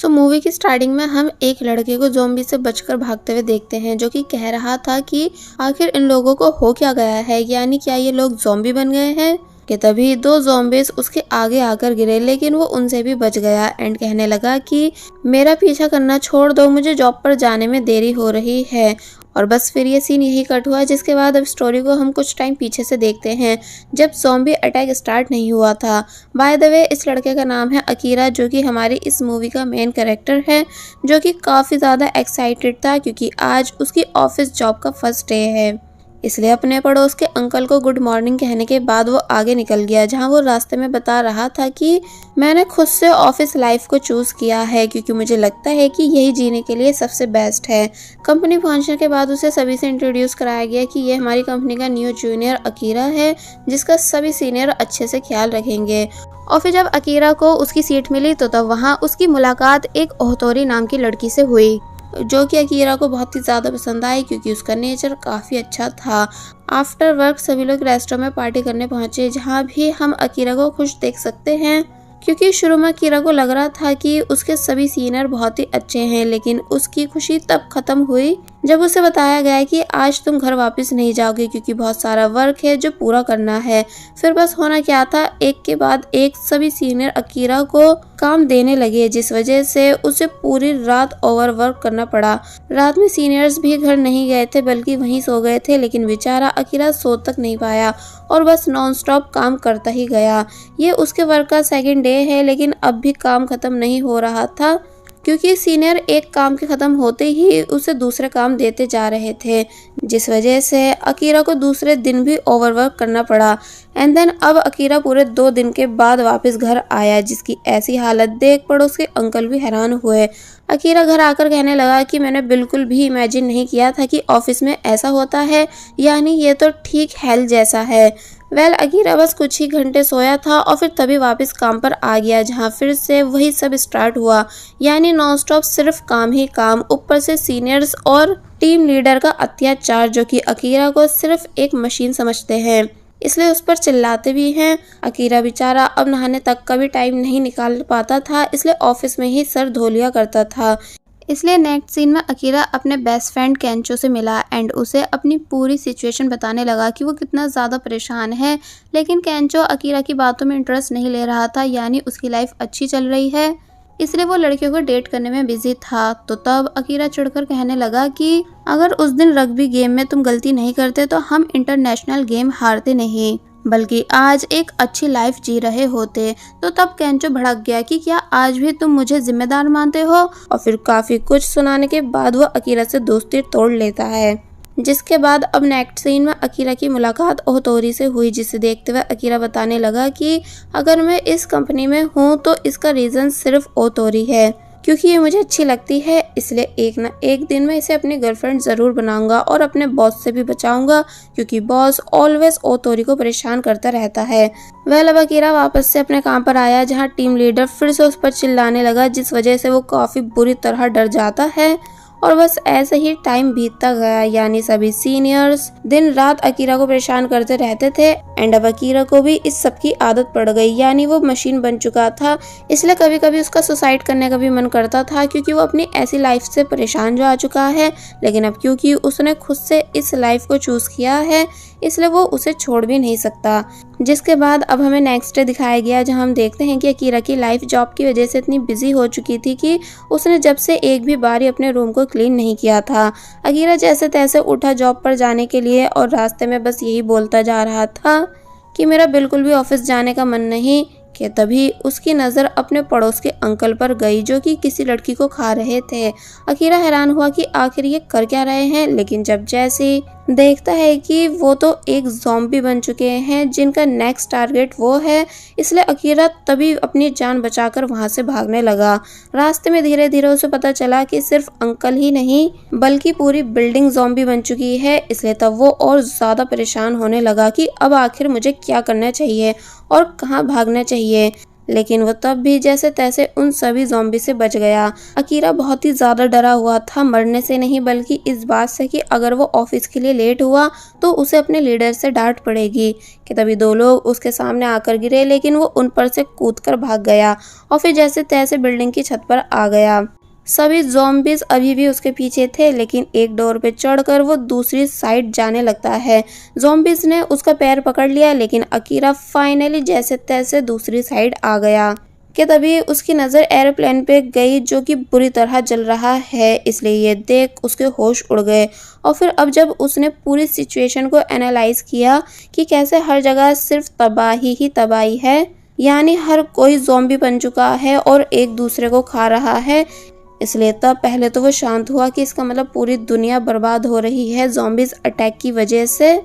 Movie की starting में हम एक लड़के को ज़ॉम्बी से बचकर भागते हुए देखते हैं, जो कि कह रहा था कि आखिर इन लोगों को हो क्या गया है, यानी क्या ये लोग ज़ॉम्बी बन गए हैं। कि तभी दो ज़ॉम्बीज उसके आगे आकर गिरे, लेकिन वो उनसे भी बच गया एंड कहने लगा कि मेरा पीछा करना छोड़ दो, मुझे जॉब पर जाने में देरी हो रही है। और बस फिर ये सीन यही कट हुआ, जिसके बाद अब स्टोरी को हम कुछ टाइम पीछे से देखते हैं, जब ज़ॉम्बी अटैक स्टार्ट नहीं हुआ था। बाय द वे, इस लड़के का नाम है अकीरा, जो कि हमारी इस मूवी का मेन कैरेक्टर है, जो कि काफ़ी ज़्यादा एक्साइटेड था क्योंकि आज उसकी ऑफिस जॉब का फर्स्ट डे है। इसलिए अपने पड़ोस के अंकल को गुड मॉर्निंग कहने के बाद वो आगे निकल गया, जहां वो रास्ते में बता रहा था कि मैंने खुद से ऑफिस लाइफ को चूज़ किया है क्योंकि मुझे लगता है कि यही जीने के लिए सबसे बेस्ट है। कंपनी पहुंचने के बाद उसे सभी से इंट्रोड्यूस कराया गया कि ये हमारी कंपनी का न्यू जूनियर अकीरा है, जिसका सभी सीनियर अच्छे से ख्याल रखेंगे। और फिर जब अकीरा को उसकी सीट मिली तो तब वहाँ उसकी मुलाकात एक ओहतोरी नाम की लड़की से हुई, जो कि अकीरा को बहुत ही ज़्यादा पसंद आई क्योंकि उसका नेचर काफ़ी अच्छा था। आफ्टर वर्क सभी लोग रेस्टोरेंट में पार्टी करने पहुंचे, जहां भी हम अकीरा को खुश देख सकते हैं, क्योंकि शुरू में अकीरा को लग रहा था कि उसके सभी सीनियर बहुत ही अच्छे हैं, लेकिन उसकी खुशी तब खत्म हुई जब उसे बताया गया कि आज तुम घर वापस नहीं जाओगे क्योंकि बहुत सारा वर्क है जो पूरा करना है। फिर बस होना क्या था, एक के बाद एक सभी सीनियर अकीरा को काम देने लगे, जिस वजह से उसे पूरी रात ओवर वर्क करना पड़ा। रात में सीनियर्स भी घर नहीं गए थे बल्कि वहीं सो गए थे, लेकिन बेचारा अकीरा सो तक नहीं पाया और बस नॉन स्टॉप काम करता ही गया। ये उसके वर्क का सेकंड डे है, लेकिन अब भी काम खत्म नहीं हो रहा था क्योंकि सीनियर एक काम के ख़त्म होते ही उसे दूसरे काम देते जा रहे थे, जिस वजह से अकीरा को दूसरे दिन भी ओवरवर्क करना पड़ा। एंड देन अब अकीरा पूरे 2 दिन के बाद वापस घर आया, जिसकी ऐसी हालत देख पड़ोस के अंकल भी हैरान हुए। अकीरा घर आकर कहने लगा कि मैंने बिल्कुल भी इमेजिन नहीं किया था कि ऑफिस में ऐसा होता है, यानी ये तो ठीक हेल जैसा है। अकीरा बस कुछ ही घंटे सोया था और फिर तभी वापस काम पर आ गया, जहां फिर से वही सब स्टार्ट हुआ, यानी नॉन स्टॉप सिर्फ काम ही काम, ऊपर से सीनियर्स और टीम लीडर का अत्याचार, जो कि अकीरा को सिर्फ एक मशीन समझते हैं, इसलिए उस पर चिल्लाते भी हैं। अकीरा बेचारा अब नहाने तक का भी टाइम नहीं निकाल पाता था, इसलिए ऑफिस में ही सर धो लिया करता था। इसलिए नेक्स्ट सीन में अकीरा अपने बेस्ट फ्रेंड केंचो से मिला एंड उसे अपनी पूरी सिचुएशन बताने लगा कि वो कितना ज़्यादा परेशान है, लेकिन केंचो अकीरा की बातों में इंटरेस्ट नहीं ले रहा था, यानी उसकी लाइफ अच्छी चल रही है, इसलिए वो लड़कियों को डेट करने में बिजी था। तो तब अकीरा चिढ़कर कहने लगा कि अगर उस दिन रग्बी गेम में तुम गलती नहीं करते तो हम इंटरनेशनल गेम हारते नहीं, बल्कि आज एक अच्छी लाइफ जी रहे होते। तो तब केंचो भड़क गया कि क्या आज भी तुम मुझे जिम्मेदार मानते हो, और फिर काफी कुछ सुनाने के बाद वो अकीरा से दोस्ती तोड़ लेता है। जिसके बाद अब नेक्स्ट सीन में अकीरा की मुलाकात ओहतोरी से हुई, जिसे देखते हुए अकीरा बताने लगा कि अगर मैं इस कंपनी में हूँ तो इसका रीजन सिर्फ ओहतोरी है, क्योंकि ये मुझे अच्छी लगती है, इसलिए एक ना एक दिन मैं इसे अपनी गर्लफ्रेंड ज़रूर बनाऊंगा और अपने बॉस से भी बचाऊंगा, क्योंकि बॉस ऑलवेज ओहतोरी को परेशान करता रहता है। अब अकीरा वापस से अपने काम पर आया, जहां टीम लीडर फिर से उस पर चिल्लाने लगा, जिस वजह से वो काफ़ी बुरी तरह डर जाता है। और बस ऐसे ही टाइम बीतता गया, यानी सभी सीनियर्स दिन रात अकीरा को परेशान करते रहते थे एंड अब अकीरा को भी इस सब की आदत पड़ गई, यानी वो मशीन बन चुका था। इसलिए कभी कभी उसका सुसाइड करने का भी मन करता था, क्योंकि वो अपनी ऐसी लाइफ से परेशान जो आ चुका है, लेकिन अब क्योंकि उसने खुद से इस लाइफ को चूज किया है, इसलिए वो उसे छोड़ भी नहीं सकता। जिसके बाद अब हमें नेक्स्ट डे दिखाया गया, जहां हम देखते हैं कि अकीरा की लाइफ जॉब की वजह से इतनी बिजी हो चुकी थी कि उसने जब से एक भी बार अपने रूम को क्लीन नहीं किया था। अकीरा जैसे तैसे उठा जॉब पर जाने के लिए और रास्ते में बस यही बोलता जा रहा था कि मेरा बिल्कुल भी ऑफिस जाने का मन नहीं। कि तभी उसकी नज़र अपने पड़ोस के अंकल पर गई, जो कि किसी लड़की को खा रहे थे। अकीरा हैरान हुआ कि आखिर ये कर क्या रहे हैं, लेकिन जब जैसे देखता है कि वो तो एक ज़ॉम्बी बन चुके हैं जिनका नेक्स्ट टारगेट वो है, इसलिए अकीरा तभी अपनी जान बचाकर वहां से भागने लगा। रास्ते में धीरे धीरे उसे पता चला कि सिर्फ अंकल ही नहीं बल्कि पूरी बिल्डिंग ज़ॉम्बी बन चुकी है, इसलिए तब वो और ज़्यादा परेशान होने लगा कि अब आखिर मुझे क्या करना चाहिए और कहाँ भागना चाहिए। लेकिन वो तब भी जैसे तैसे उन सभी ज़ॉम्बी से बच गया। अकीरा बहुत ही ज़्यादा डरा हुआ था, मरने से नहीं बल्कि इस बात से कि अगर वो ऑफिस के लिए लेट हुआ तो उसे अपने लीडर से डांट पड़ेगी। कि तभी दो लोग उसके सामने आकर गिरे, लेकिन वो उन पर से कूदकर भाग गया और फिर जैसे तैसे बिल्डिंग की छत पर आ गया। सभी ज़ॉम्बीज अभी भी उसके पीछे थे, लेकिन एक डोर पे चढ़कर वो दूसरी साइड जाने लगता है। ज़ॉम्बीज ने उसका पैर पकड़ लिया, लेकिन अकीरा फाइनली जैसे तैसे दूसरी साइड आ गया। कि तभी उसकी नज़र एरोप्लेन पे गई जो कि बुरी तरह जल रहा है, इसलिए ये देख उसके होश उड़ गए। और फिर अब जब उसने पूरी सिचुएशन को एनालाइज किया कि कैसे हर जगह सिर्फ तबाही ही तबाही है, यानी हर कोई ज़ॉम्बी बन चुका है और एक दूसरे को खा रहा है, इसलिए तब पहले तो वो शांत हुआ कि इसका मतलब पूरी दुनिया बर्बाद हो रही है ज़ॉम्बीज अटैक की वजह से,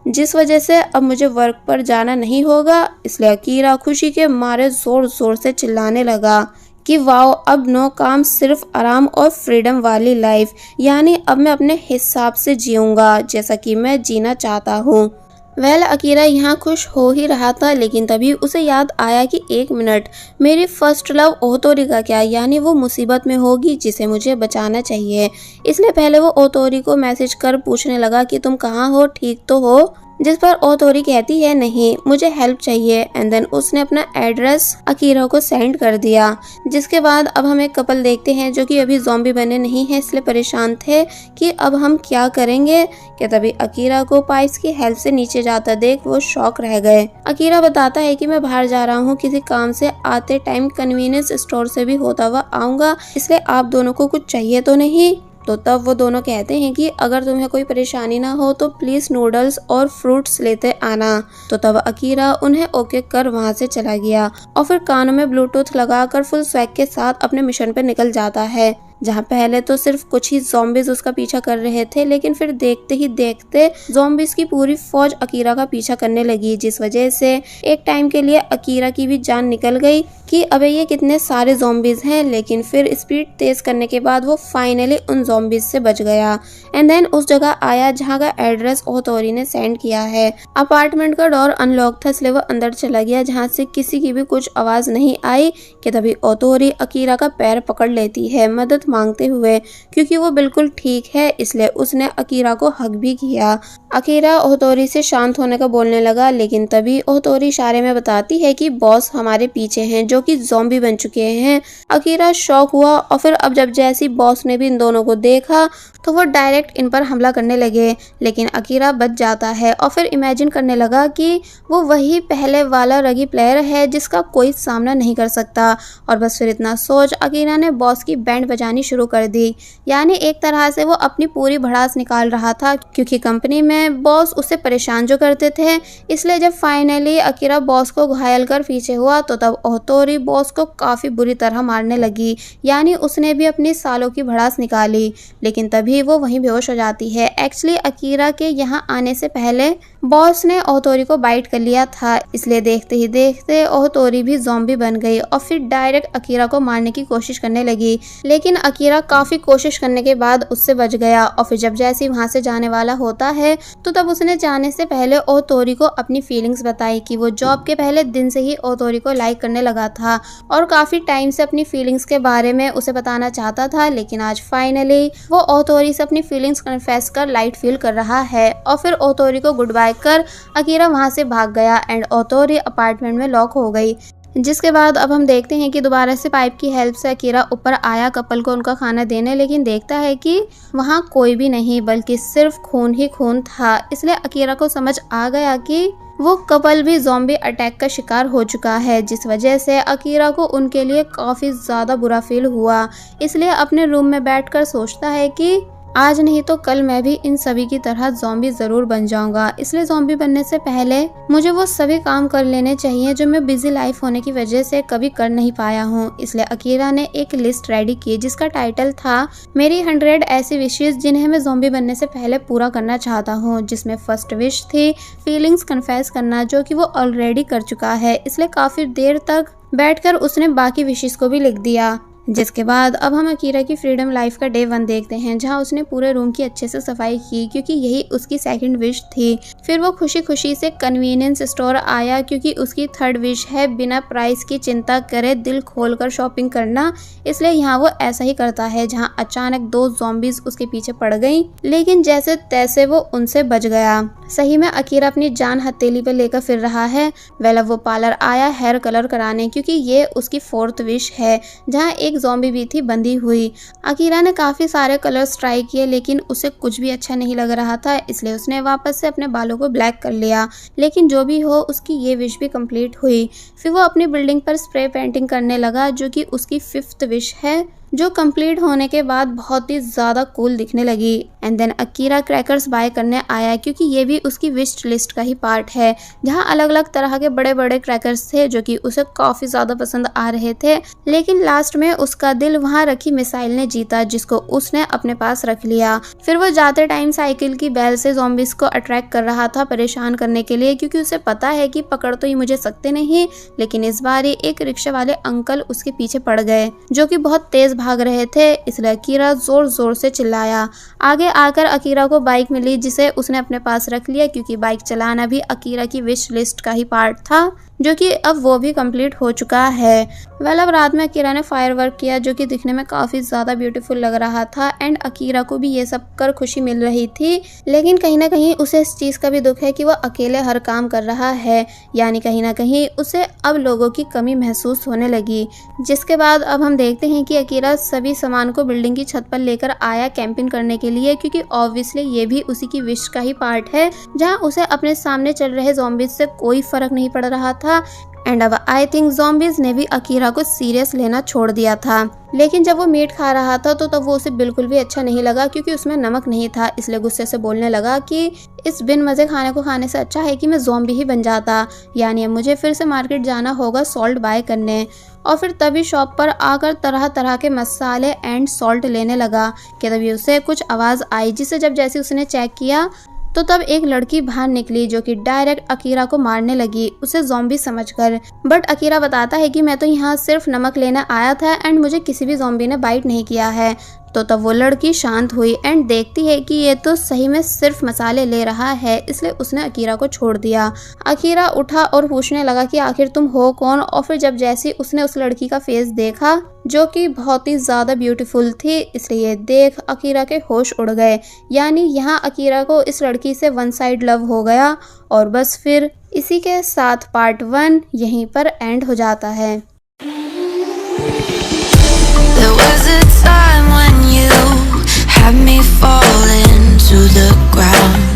जिस वजह से अब मुझे वर्क पर जाना नहीं होगा। इसलिए अकीरा खुशी के मारे जोर जोर से चिल्लाने लगा कि वाओ, अब नो काम, सिर्फ आराम और फ्रीडम वाली लाइफ, यानी अब मैं अपने हिसाब से जीऊंगा जैसा कि मैं जीना चाहता हूँ। अकीरा यहाँ खुश हो ही रहा था, लेकिन तभी उसे याद आया कि एक मिनट, मेरी फर्स्ट लव ओतोरी का क्या, यानी वो मुसीबत में होगी जिसे मुझे बचाना चाहिए। इसलिए पहले वो ओतोरी को मैसेज कर पूछने लगा कि तुम कहाँ हो, ठीक तो हो, जिस पर ओतोरी कहती है नहीं, मुझे हेल्प चाहिए। एंड देन उसने अपना एड्रेस अकीरा को सेंड कर दिया। जिसके बाद अब हम एक कपल देखते हैं जो कि अभी ज़ॉम्बी बने नहीं हैं, इसलिए परेशान थे कि अब हम क्या करेंगे। कि तभी अकीरा को पाइप्स की हेल्प से नीचे जाता देख वो शॉक रह गए। अकीरा बताता है कि मैं बाहर जा रहा हूँ किसी काम से, आते टाइम कन्वीनियंस स्टोर से भी होता हुआ आऊंगा, इसलिए आप दोनों को कुछ चाहिए तो नहीं। तो तब वो दोनों कहते हैं कि अगर तुम्हें कोई परेशानी ना हो तो प्लीज नूडल्स और फ्रूट्स लेते आना। तो तब अकीरा उन्हें ओके कर वहां से चला गया और फिर कानों में ब्लूटूथ लगाकर फुल स्वैग के साथ अपने मिशन पे निकल जाता है, जहाँ पहले तो सिर्फ कुछ ही ज़ॉम्बीज उसका पीछा कर रहे थे, लेकिन फिर देखते ही देखते ज़ॉम्बीज की पूरी फौज अकीरा का पीछा करने लगी, जिस वजह से एक टाइम के लिए अकीरा की भी जान निकल गई कि अबे ये कितने सारे ज़ॉम्बीज हैं। लेकिन फिर स्पीड तेज करने के बाद वो फाइनली उन ज़ॉम्बीज से बच गया। एंड देन उस जगह आया जहाँ का एड्रेस ओतोरी ने सेंड किया है। अपार्टमेंट का डोर अनलॉक था, इसलिए वो अंदर चला गया जहाँ से किसी की भी कुछ आवाज नहीं आई। कि तभी ओतोरी अकीरा का पैर पकड़ लेती है मदद मांगते हुए, क्योंकि वो बिल्कुल ठीक है, इसलिए उसने अकीरा को हग भी किया। अकीरा ओतोरी से शांत होने का बोलने लगा, लेकिन तभी ओतोरी इशारे में बताती है कि बॉस हमारे पीछे हैं जो कि ज़ॉम्बी बन चुके हैं। अकीरा शॉक हुआ और फिर अब जब जैसी बॉस ने भी इन दोनों को देखा तो वो डायरेक्ट इन पर हमला करने लगे, लेकिन अकीरा बच जाता है और फिर इमेजिन करने लगा कि वो वही पहले वाला रगी प्लेयर है जिसका कोई सामना नहीं कर सकता। और बस फिर इतना सोच अकीरा ने बॉस की बैंड बजानी शुरू कर दी, यानी एक तरह से वो अपनी पूरी भड़ास निकाल रहा था, क्योंकि कंपनी में बॉस उससे परेशान जो करते थे। इसलिए जब फाइनली अकीरा बॉस को घायल कर पीछे हुआ तो तब ओतोरी बॉस को काफी बुरी तरह मारने लगी, यानी उसने भी अपनी सालों की भड़ास निकाली, लेकिन तभी वो वहीं बेहोश हो जाती है। एक्चुअली अकीरा के यहाँ आने से पहले बॉस ने ओतोरी को बाइट कर लिया था, इसलिए देखते ही देखते ओतोरी भी ज़ॉम्बी बन गई और फिर डायरेक्ट अकीरा को मारने की कोशिश करने लगी, लेकिन अकीरा काफी कोशिश करने के बाद उससे बच गया। और फिर जब जैसे वहां से जाने वाला होता है तो तब उसने जाने से पहले ओतोरी को अपनी फीलिंग्स बताई कि वो जॉब के पहले दिन से ही ओतोरी को लाइक करने लगा था और काफी टाइम से अपनी फीलिंग्स के बारे में उसे बताना चाहता था, लेकिन आज फाइनली वो ओतोरी से अपनी फीलिंग्स कन्फेस कर लाइट फील कर रहा है। और फिर ओतोरी को गुड बाय कर अकीरा वहां से भाग गया एंड ओतोरी अपार्टमेंट में लॉक हो गई। जिसके बाद अब हम देखते हैं कि दोबारा से पाइप की हेल्प से अकीरा ऊपर आया कपल को उनका खाना देने, लेकिन देखता है कि वहाँ कोई भी नहीं बल्कि सिर्फ खून ही खून था। इसलिए अकीरा को समझ आ गया कि वो कपल भी ज़ॉम्बी अटैक का शिकार हो चुका है, जिस वजह से अकीरा को उनके लिए काफ़ी ज़्यादा बुरा फील हुआ। इसलिए अपने रूम में बैठकर सोचता है कि आज नहीं तो कल मैं भी इन सभी की तरह ज़ॉम्बी ज़रूर बन जाऊंगा। इसलिए ज़ॉम्बी बनने से पहले मुझे वो सभी काम कर लेने चाहिए जो मैं बिजी लाइफ होने की वजह से कभी कर नहीं पाया हूँ। इसलिए अकीरा ने एक लिस्ट रेडी की जिसका टाइटल था मेरी 100 ऐसी विशेष जिन्हें मैं ज़ॉम्बी बनने से पहले पूरा करना चाहता हूँ, जिसमें फर्स्ट विश थी फीलिंग्स कन्फेस करना, जो कि वो ऑलरेडी कर चुका है। इसलिए काफ़ी देर तक बैठकर उसने बाकी विशेष को भी लिख दिया। जिसके बाद अब हम अकीरा की फ्रीडम लाइफ का डे 1 देखते हैं, जहां उसने पूरे रूम की अच्छे से सफाई की क्योंकि यही उसकी सेकंड विश थी। फिर वो खुशी खुशी से कन्वीनियंस स्टोर आया क्योंकि उसकी थर्ड विश है बिना प्राइस की चिंता करे दिल खोलकर शॉपिंग करना, इसलिए यहाँ वो ऐसा ही करता है। जहाँ अचानक 2 ज़ॉम्बीज उसके पीछे पड़ गई, लेकिन जैसे तैसे वो उनसे बच गया। सही में अकीरा अपनी जान हथेली पे लेकर फिर रहा है। वेल अब वो पार्लर आया हेयर कलर कराने क्योंकि ये उसकी 4th विश है, जहाँ एक ज़ॉम्बी भी थी बंधी हुई। अकीरा ने काफी सारे कलर्स ट्राई किए लेकिन उसे कुछ भी अच्छा नहीं लग रहा था, इसलिए उसने वापस से अपने बालों को ब्लैक कर लिया। लेकिन जो भी हो उसकी ये विश भी कंप्लीट हुई। फिर वो अपनी बिल्डिंग पर स्प्रे पेंटिंग करने लगा जो कि उसकी 5th विश है, जो कंप्लीट होने के बाद बहुत ही ज़्यादा कूल दिखने लगी। And then Akira crackers buy करने आया क्योंकि ये भी उसकी विश लिस्ट का ही पार्ट है, जहाँ अलग अलग तरह के बड़े बड़े क्रैकर्स थे जो कि उसे काफ़ी ज़्यादा पसंद आ रहे थे। लेकिन लास्ट में उसका दिल वहाँ रखी मिसाइल ने जीता, जिसको उसने अपने पास रख लिया। फिर वो जाते टाइम साइकिल की बैल से ज़ॉम्बीज को अट्रैक्ट कर रहा था परेशान करने के लिए, क्योंकि उसे पता है कि पकड़ तो ये मुझे सकते नहीं। लेकिन इस बार एक रिक्शा वाले अंकल उसके पीछे पड़ गए जो कि बहुत तेज भाग रहे थे, इसलिए अकीरा जोर जोर से चिल्लाया। आगे आकर अकीरा को बाइक मिली जिसे उसने अपने पास रख लिया क्योंकि बाइक चलाना भी अकीरा की विश लिस्ट का ही पार्ट था, जो कि अब वो भी कंप्लीट हो चुका है। वेल अब रात में अकीरा ने फायरवर्क किया जो कि दिखने में काफ़ी ज़्यादा ब्यूटीफुल लग रहा था एंड अकीरा को भी ये सब कर खुशी मिल रही थी। लेकिन कहीं ना कहीं उसे इस चीज़ का भी दुख है कि वो अकेले हर काम कर रहा है, यानी कहीं ना कहीं उसे अब लोगों की कमी महसूस होने लगी। जिसके बाद अब हम देखते हैं कि अकीरा सभी सामान को बिल्डिंग की छत पर लेकर आया कैंपिंग करने के लिए, क्योंकि ऑब्वियसली ये भी उसी की विश का ही पार्ट है, जहाँ उसे अपने सामने चल रहे ज़ॉम्बीज से कोई फर्क नहीं पड़ रहा था। एंड अब आई थिंक ज़ॉम्बीज ने भी अकीरा को सीरियस लेना छोड़ दिया था। लेकिन जब वो मीट खा रहा था तो तब वो उसे बिल्कुल भी अच्छा नहीं लगा क्योंकि उसमें नमक नहीं था, इसलिए गुस्से से बोलने लगा कि इस बिन मज़े खाने को खाने से अच्छा है कि मैं ज़ॉम्बी ही बन जाता, यानी अब मुझे फिर से मार्केट जाना होगा सॉल्ट बाय करने। और फिर तभी शॉप पर आकर तरह तरह के मसाले एंड सॉल्ट लेने लगा कि तभी उसे कुछ आवाज़ आई, जिसे जब जैसे उसने चेक किया तो तब एक लड़की बाहर निकली जो कि डायरेक्ट अकीरा को मारने लगी, उसे ज़ॉम्बी समझकर। बट अकीरा बताता है कि मैं तो यहाँ सिर्फ नमक लेने आया था एंड मुझे किसी भी ज़ॉम्बी ने बाइट नहीं किया है। तो तब वो लड़की शांत हुई एंड देखती है कि ये तो सही में सिर्फ मसाले ले रहा है, इसलिए उसने अकीरा को छोड़ दिया। अकीरा उठा और पूछने लगा कि आखिर तुम हो कौन। और फिर जब जैसे उसने उस लड़की का फेस देखा जो कि बहुत ही ज़्यादा ब्यूटीफुल थी, इसलिए देख अकीरा के होश उड़ गए, यानी यहाँ अकीरा को इस लड़की से वन साइड लव हो गया। और बस फिर इसी के साथ पार्ट 1 यहीं पर एंड हो जाता है। There was a time when you had me falling to the ground.